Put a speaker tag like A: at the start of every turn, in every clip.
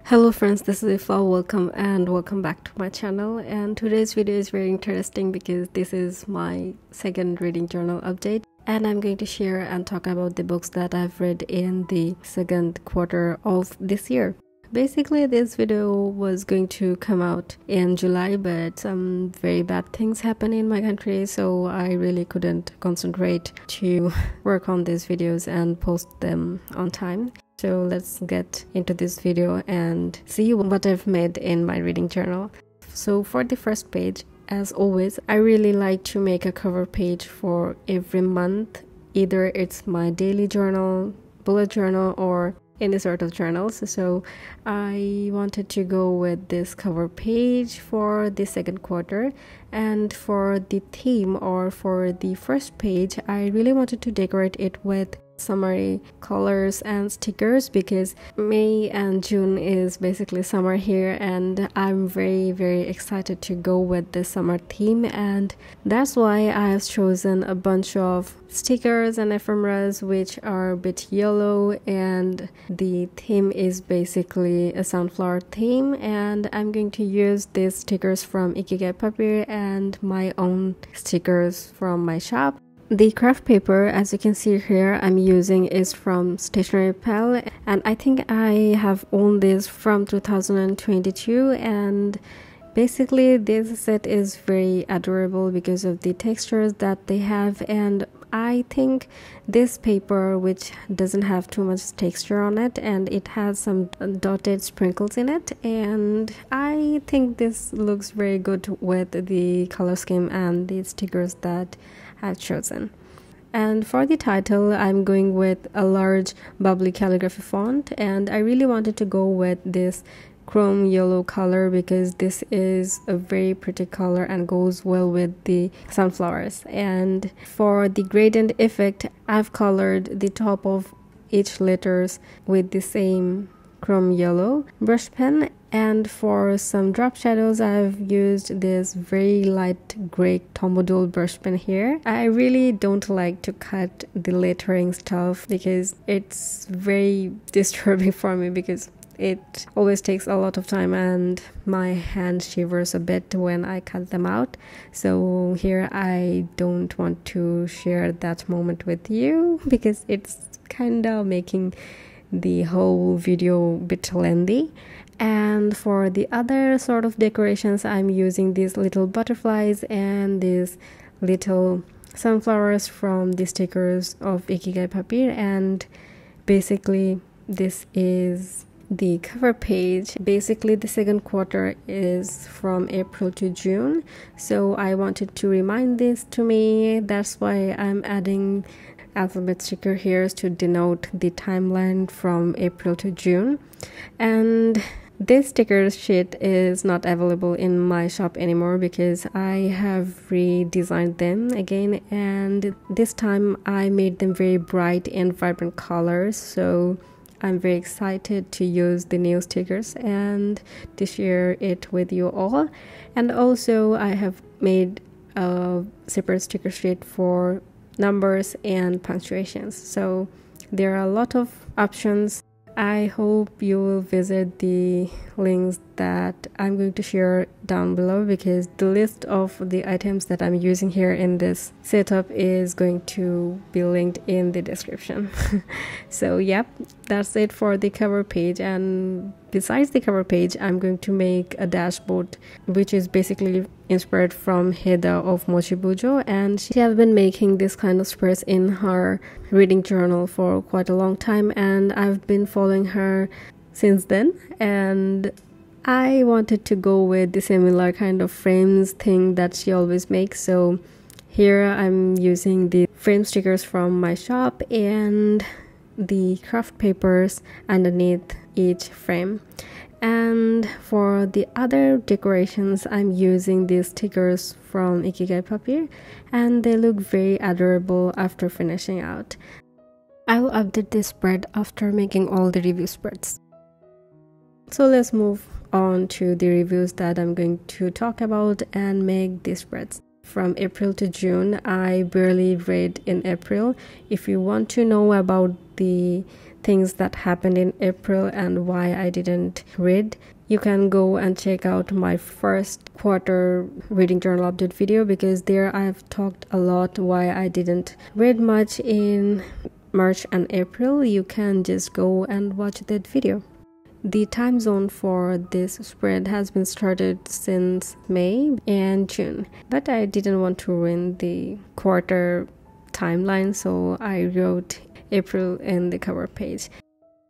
A: Hello friends, this is Ifa. Welcome back to my channel, and today's video is very interesting because this is my second reading journal update, and I'm going to share and talk about the books that I've read in the second quarter of this year. Basically, this video was going to come out in July, but some very bad things happened in my country, so I really couldn't concentrate to work on these videos and post them on time. So let's get into this video and see what I've made in my reading journal. So for the first page, as always, I really like to make a cover page for every month. Either it's my daily journal, bullet journal, or any sort of journals. So I wanted to go with this cover page for the second quarter, and for the theme or for the first page, I really wanted to decorate it with summery colors and stickers because May and June is basically summer here, and I'm very excited to go with the summer theme, and that's why I've chosen a bunch of stickers and ephemeras which are a bit yellow, and the theme is basically a sunflower theme, and I'm going to use these stickers from Ikigai Papier and my own stickers from my shop. The craft paper, as you can see here, I'm using is from StationeryPal, and I think I have owned this from 2022, and basically this set is very adorable because of the textures that they have, and I think this paper, which doesn't have too much texture on it, and it has some dotted sprinkles in it, and I think this looks very good with the color scheme and the stickers that I've chosen. And for the title, I'm going with a large bubbly calligraphy font, and I really wanted to go with this chrome yellow color because this is a very pretty color and goes well with the sunflowers. And for the gradient effect, I've colored the top of each letters with the same chrome yellow brush pen, and for some drop shadows I've used this very light gray Tombow brush pen here. I really don't like to cut the lettering stuff because it's very disturbing for me because it always takes a lot of time and my hand shivers a bit when I cut them out. So here I don't want to share that moment with you because it's kind of making the whole video a bit lengthy. And for the other sort of decorations, I'm using these little butterflies and these little sunflowers from the stickers of Ikigai Papier, and basically this is the cover page. Basically the second quarter is from April to June, so I wanted to remind this to me. That's why I'm adding alphabet sticker here to denote the timeline from April to June. And this sticker sheet is not available in my shop anymore because I have redesigned them again, and this time I made them very bright and vibrant colors, so I'm very excited to use the new stickers and to share it with you all. And also I have made a separate sticker sheet for numbers and punctuations, so there are a lot of options. I hope you will visit the links that I'm going to share down below because the list of the items that I'm using here in this setup is going to be linked in the description. So yep, that's it for the cover page. And besides the cover page, I'm going to make a dashboard which is basically inspired from Hedda of Bujo, and she has been making this kind of spreads in her reading journal for quite a long time, and I've been following her since then, and I wanted to go with the similar kind of frames thing that she always makes. So here I'm using the frame stickers from my shop and the craft papers underneath each frame. And for the other decorations, I'm using these stickers from Ikigai Papier, and they look very adorable after finishing out. I'll update this spread after making all the review spreads. So let's move on to the reviews that I'm going to talk about and make these spreads. From April to June, I barely read in April. If you want to know about the things that happened in April and why I didn't read, you can go and check out my first quarter reading journal update video, because there I've talked a lot why I didn't read much in March and April. You can just go and watch that video. The time zone for this spread has been started since May and June, but I didn't want to ruin the quarter timeline, so I wrote April in the cover page.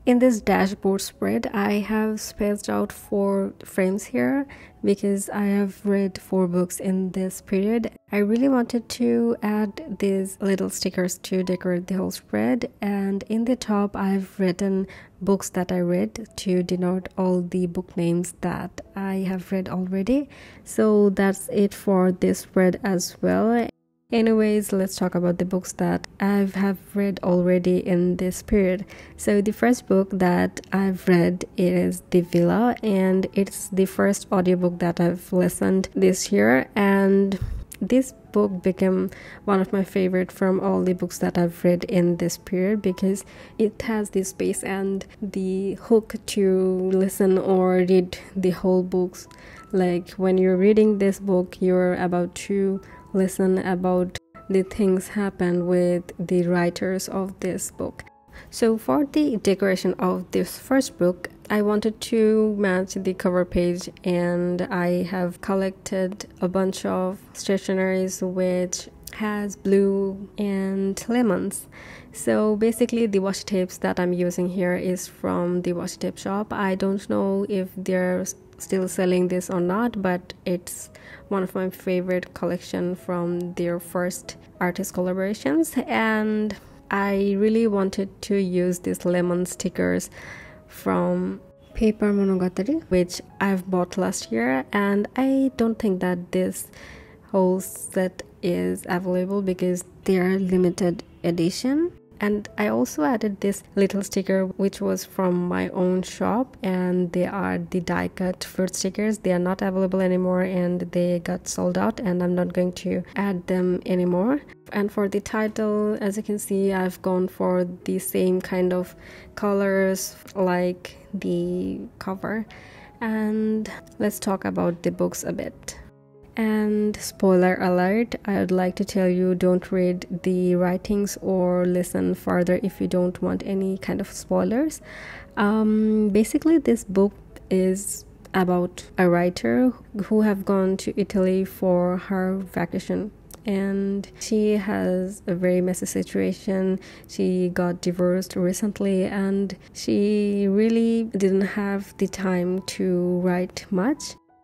A: In this dashboard spread, I have spaced out 4 frames here because I have read 4 books in this period. I really wanted to add these little stickers to decorate the whole spread, and in the top I've written books that I read to denote all the book names that I have read already. So that's it for this spread as well. Anyways, let's talk about the books that I have read already in this period. So the first book that I've read is The Villa, and it's the first audiobook that I've listened this year, and this book became one of my favorite from all the books that I've read in this period, because it has the space and the hook to listen or read the whole books. Like when you're reading this book, you're about to listen about the things happen with the writers of this book. So for the decoration of this first book, I wanted to match the cover page, and I have collected a bunch of stationeries which has blue and lemons. So basically the washi tapes that I'm using here is from the washi tape shop. I don't know if they're still selling this or not, but it's one of my favorite collection from their first artist collaborations, and I really wanted to use these lemon stickers from Paper Monogatari, which I've bought last year, and I don't think that this whole set is available because they are limited edition. And I also added this little sticker which was from my own shop, and they are the die cut fruit stickers. They are not available anymore and they got sold out, and I'm not going to add them anymore. And for the title, as you can see, I've gone for the same kind of colors like the cover. And let's talk about the books a bit. And spoiler alert, I would like to tell you, don't read the writings or listen further if you don't want any kind of spoilers. Basically this book is about a writer who have gone to Italy for her vacation, and she has a very messy situation. She got divorced recently and she really didn't have the time to write much.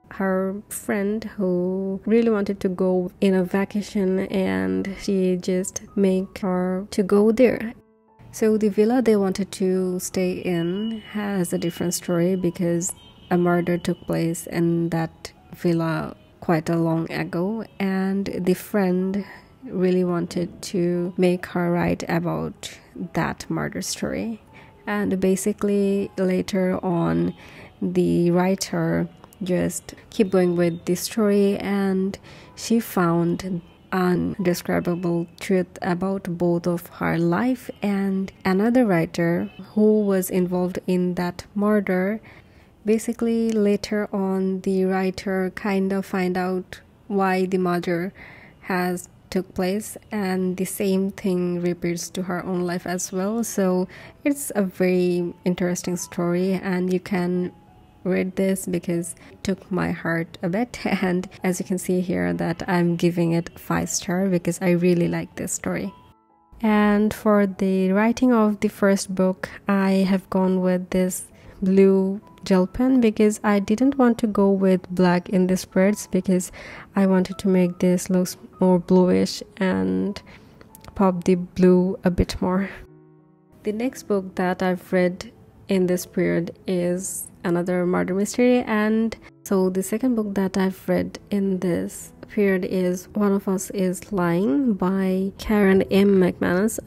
A: Her friend who really wanted to go in a vacation, and she just make her to go there. So the villa they wanted to stay in has a different story, because a murder took place in that villa quite a long ago, and the friend really wanted to make her write about that murder story. And basically later on, the writer just keep going with the story, and she found undescribable truth about both of her life and another writer who was involved in that murder. Basically later on, the writer kind of find out why the murder has took place, and the same thing repeats to her own life as well. So it's a very interesting story, and you can read this because it took my heart a bit. And as you can see here, that I'm giving it 5 stars because I really like this story. And for the writing of the first book, I have gone with this blue gel pen because I didn't want to go with black in the spreads, because I wanted to make this look more bluish and pop the blue a bit more. The next book that I've read in this period is another murder mystery, and so the second book that I've read in this period is One of Us is Lying by Karen M. McManus.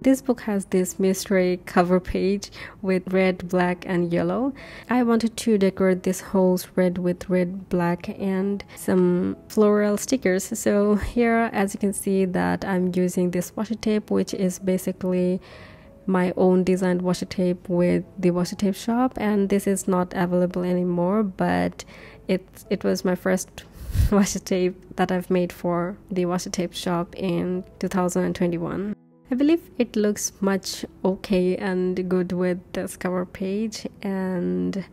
A: This book has this mystery cover page with red, black and yellow. I wanted to decorate this whole spread with red, black and some floral stickers. So here, as you can see, that I'm using this washi tape, which is basically my own designed washi tape with the washi tape shop, and this is not available anymore, but it was my first washi tape that I've made for the washi tape shop in 2021. I believe it looks much okay and good with this cover page, and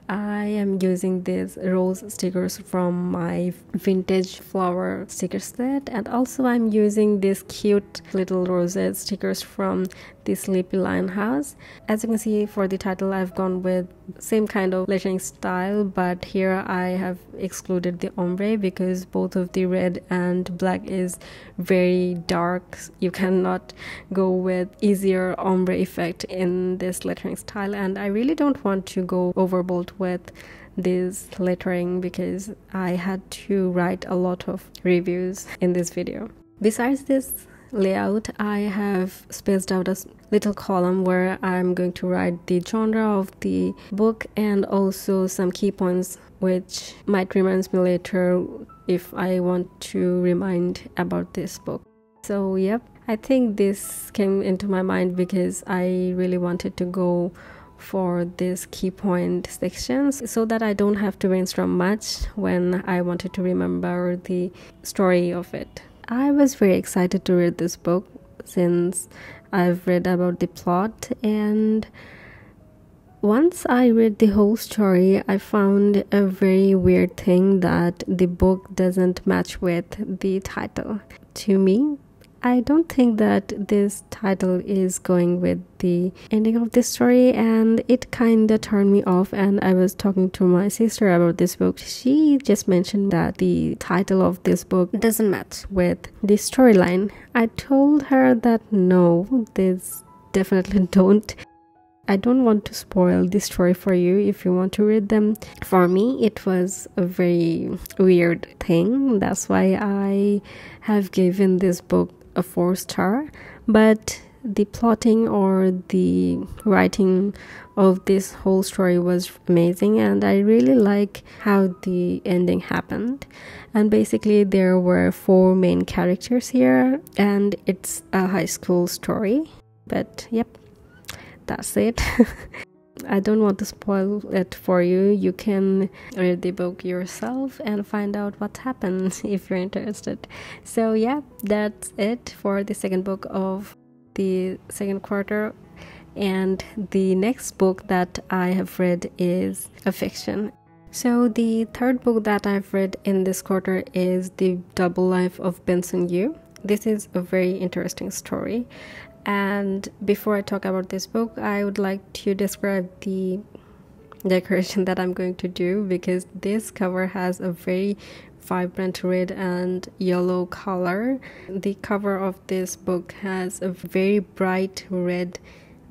A: I am using these rose stickers from my vintage flower sticker set, and also I'm using these cute little roses stickers from the Sleepy Lion House. As you can see, for the title I've gone with same kind of lettering style, but here I have excluded the ombre because both of the red and black is very dark. You cannot go with easier ombre effect in this lettering style, and I really don't want to go overboard with this lettering because I had to write a lot of reviews in this video. Besides this layout, I have spaced out a little column where I'm going to write the genre of the book and also some key points which might remind me later if I want to remind about this book. So yep, I think this came into my mind because I really wanted to go for this key point sections so that I don't have to brainstorm much when I wanted to remember the story of it. I was very excited to read this book since I've read about the plot, and once I read the whole story, I found a very weird thing that the book doesn't match with the title. To me, I don't think that this title is going with the ending of this story, and it kinda turned me off. And I was talking to my sister about this book. She just mentioned that the title of this book doesn't match with the storyline. I told her that no, this definitely don't. I don't want to spoil the story for you if you want to read them. For me, it was a very weird thing. That's why I have given this book a 4-star, but the plotting or the writing of this whole story was amazing, and I really like how the ending happened. And basically there were 4 main characters here, and it's a high school story. But yep, that's it. I don't want to spoil it for you. You can read the book yourself and find out what happens if you're interested. So yeah, that's it for the second book of the second quarter. And the next book that I have read is a fiction. So the third book that I've read in this quarter is The Double Life of Benson Yu. This is a very interesting story. And before I talk about this book, I would like to describe the decoration that I'm going to do, because this cover has a very vibrant red and yellow color. The cover of this book has a very bright red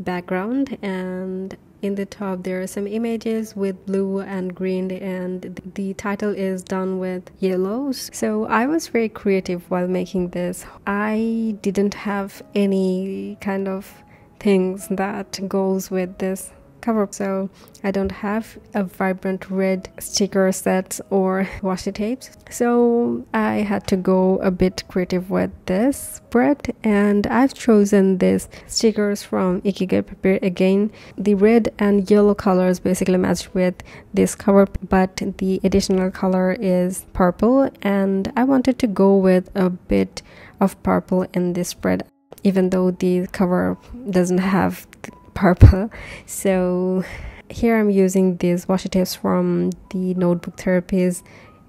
A: background, and in the top there are some images with blue and green, and the title is done with yellows. So I was very creative while making this. I didn't have any kind of things that goes with this cover, so I don't have a vibrant red sticker set or washi tapes, so I had to go a bit creative with this spread, and I've chosen these stickers from Ikigai Paper. Again, the red and yellow colors basically match with this cover, but the additional color is purple, and I wanted to go with a bit of purple in this spread, even though the cover doesn't have purple. So here I'm using these washi tapes from the Notebook Therapy's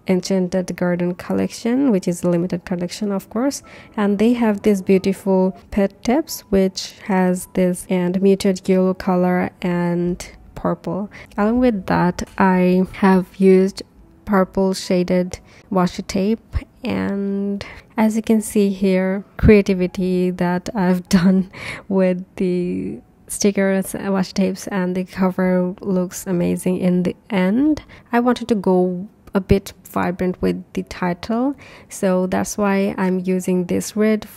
A: Enchanted Garden collection, which is a limited collection, of course, and they have this beautiful pet tips which has this and muted yellow color and purple. Along with that, I have used purple shaded washi tape, and as you can see here, creativity that I've done with the stickers, washi tapes, and the cover looks amazing in the end. I wanted to go a bit vibrant with the title, so that's why I'm using this red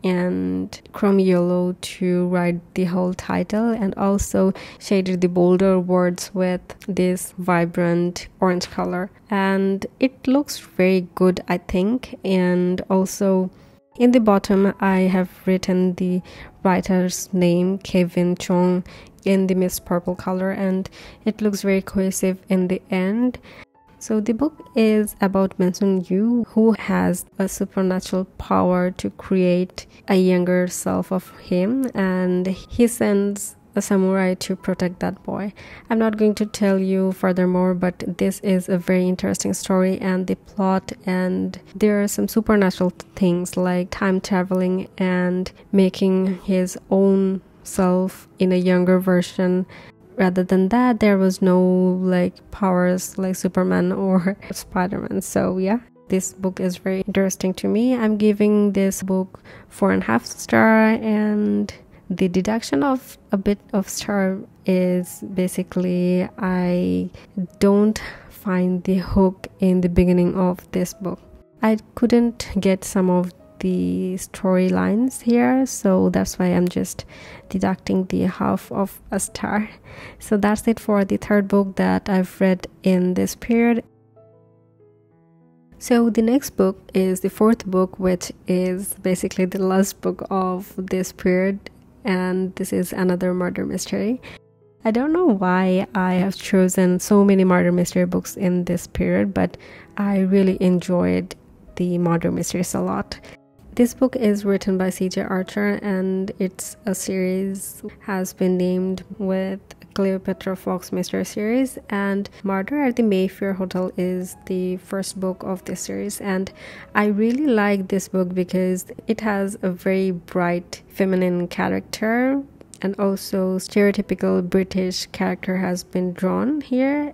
A: and chrome yellow to write the whole title, and also shaded the bolder words with this vibrant orange color, and it looks very good, I think. And also In the bottom, I have written the writer's name, Kevin Chong, in the mist purple color, and it looks very cohesive in the end. So the book is about Benson Yu, who has a supernatural power to create a younger self of him, and he sends a samurai to protect that boy. I'm not going to tell you furthermore, but this is a very interesting story, and the plot, and there are some supernatural things like time traveling and making his own self in a younger version. Rather than that, there was no like powers like Superman or Spider-Man. So yeah, this book is very interesting to me. I'm giving this book 4.5 stars, and the deduction of a bit of star is basically I don't find the hook in the beginning of this book. I couldn't get some of the storylines here, so that's why I'm just deducting the half of a star. So that's it for the third book that I've read in this period. So the next book is the fourth book, which is basically the last book of this period, and this is another murder mystery. I don't know why I have chosen so many murder mystery books in this period, but I really enjoyed the murder mysteries a lot. This book is written by C.J. Archer, and it's a series, has been named with Cleopatra Fox Mystery Series, and Murder at the Mayfair Hotel is the first book of this series. And I really like this book because it has a very bright feminine character, and also stereotypical British character has been drawn here.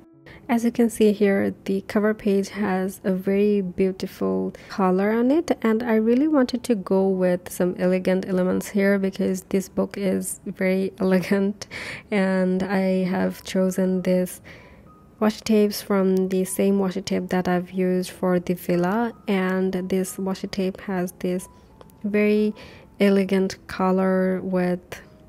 A: As you can see here, the cover page has a very beautiful color on it, and I really wanted to go with some elegant elements here because this book is very elegant, and I have chosen this washi tapes from the same washi tape that I've used for the villa, and this washi tape has this very elegant color with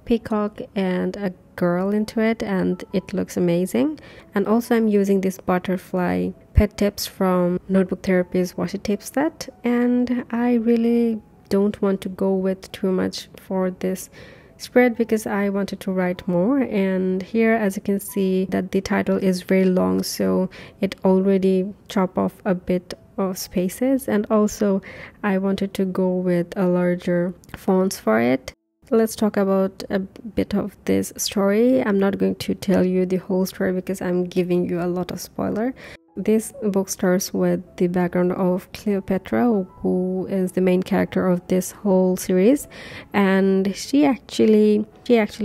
A: peacock and a girl into it, and it looks amazing. And also I'm using this butterfly pet tips from Notebook Therapy's washi tape set, and I really don't want to go with too much for this spread because I wanted to write more. And here, as you can see, that the title is very long, so it already chop off a bit of spaces, and also I wanted to go with a larger fonts for it. Let's talk about a bit of this story. I'm not going to tell you the whole story because I'm giving you a lot of spoiler. This book starts with the background of Cleopatra, who is the main character of this whole series, and she actually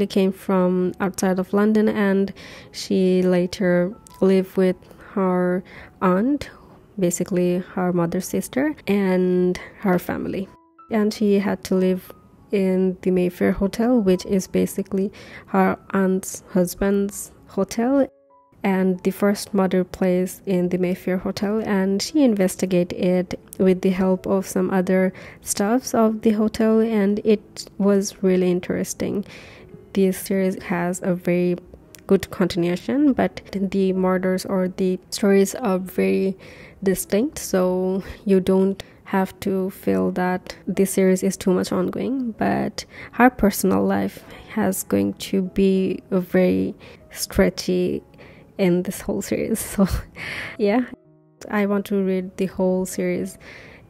A: came from outside of London, and she later lived with her aunt, basically her mother's sister, and her family, and she had to live in the Mayfair Hotel, which is basically her aunt's husband's hotel, and the first murder place in the Mayfair Hotel, and she investigated it with the help of some other staffs of the hotel, and it was really interesting. This series has a very good continuation, but the murders or the stories are very distinct, so you don't have to feel that this series is too much ongoing. But her personal life has going to be very stretchy in this whole series. So yeah, I want to read the whole series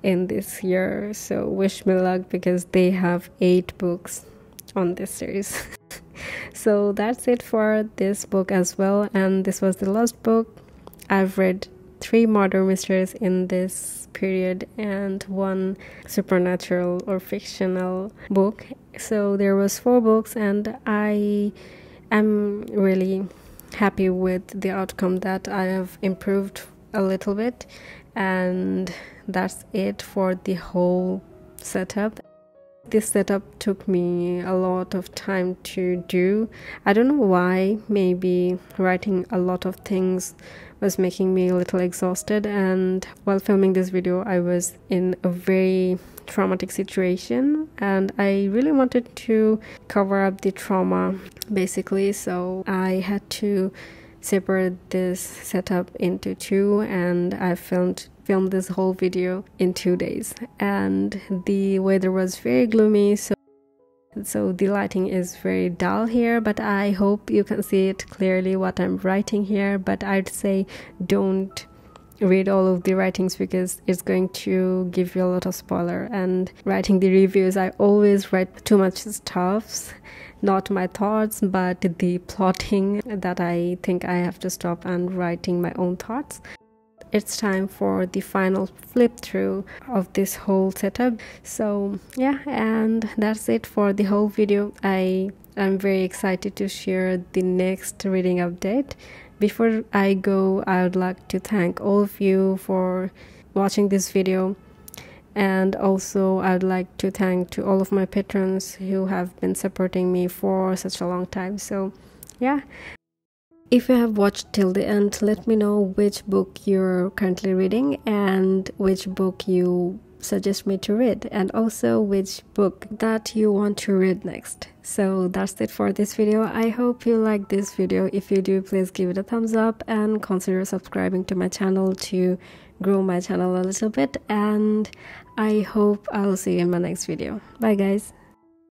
A: in this year, so wish me luck because they have 8 books on this series. So that's it for this book as well, and this was the last book. I've read 3 murder mysteries in this period and 1 supernatural or fictional book. So there was 4 books, and I am really happy with the outcome that I have improved a little bit. And that's it for the whole setup. This setup took me a lot of time to do. I don't know why. Maybe writing a lot of things was making me a little exhausted, and while filming this video I was in a very traumatic situation, and I really wanted to cover up the trauma basically, so I had to separate this setup into 2, and I filmed filmed this whole video in 2 days, and the weather was very gloomy, so the lighting is very dull here, but I hope you can see it clearly what I'm writing here. But I'd say don't read all of the writings because it's going to give you a lot of spoiler. And writing the reviews, I always write too much stuffs, not my thoughts but the plotting, that I think I have to stop and writing my own thoughts. It's time for the final flip through of this whole setup. So yeah, and that's it for the whole video. I'm very excited to share the next reading update. Before I go, I would like to thank all of you for watching this video, and also I would like to thank to all of my patrons who have been supporting me for such a long time. So yeah, if you have watched till the end, let me know which book you're currently reading and which book you suggest me to read, and also which book that you want to read next. So that's it for this video. I hope you like this video. If you do, please give it a thumbs up and consider subscribing to my channel to grow my channel a little bit, and I hope I'll see you in my next video. Bye guys.